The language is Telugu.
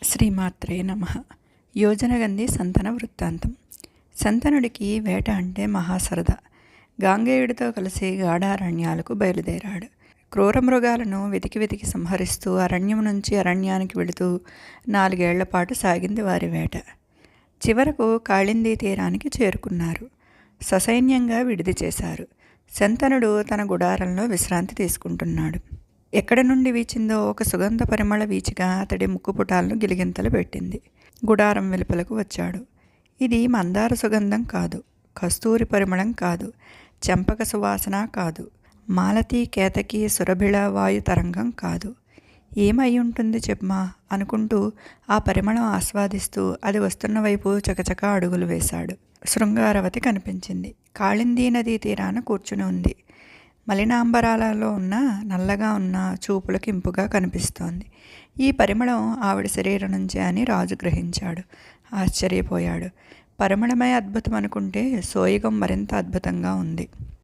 శ్రీమాత్రే నమః. యోజనగంధి సంతన వృత్తాంతం. సంతనుడికి వేట అంటే మహాసరదా. గాంగేయుడితో కలిసి గాఢారణ్యాలకు బయలుదేరాడు. క్రూర మృగాలను వెతికి వెతికి సంహరిస్తూ అరణ్యం నుంచి అరణ్యానికి వెళుతూ 4 ఏళ్ల పాటు సాగింది వారి వేట. చివరకు కాళిందీ తీరానికి చేరుకున్నారు. ససైన్యంగా విడిది చేశారు. శంతనుడు తన గుడారంలో విశ్రాంతి తీసుకుంటున్నాడు. ఎక్కడి నుండి వీచిందో ఒక సుగంధ పరిమళ వీచిక అతడి ముక్కుపుటాలను గిలిగింతలు పెట్టింది. గుడారం వెలుపలకు వచ్చాడు. ఇది మందార సుగంధం కాదు, కస్తూరి పరిమళం కాదు, చెంపక సువాసన కాదు, మాలతీ కేతకి సురభిళ వాయు తరంగం కాదు. ఏమై ఉంటుంది చెప్పమా అనుకుంటూ ఆ పరిమళం ఆస్వాదిస్తూ అది వస్తున్న వైపు చకచకా అడుగులు వేశాడు. శృంగారవతి కనిపించింది. కాళిందీ నదీ తీరాన కూర్చుని ఉంది. మలినాంబరాలలో ఉన్న నల్లగా ఉన్న చూపులకు ఇంపుగా కనిపిస్తోంది. ఈ పరిమళం ఆవిడ శరీరం నుంచే అని రాజు గ్రహించాడు. ఆశ్చర్యపోయాడు. పరిమళమే అద్భుతం అనుకుంటే సోయగం మరింత అద్భుతంగా ఉంది.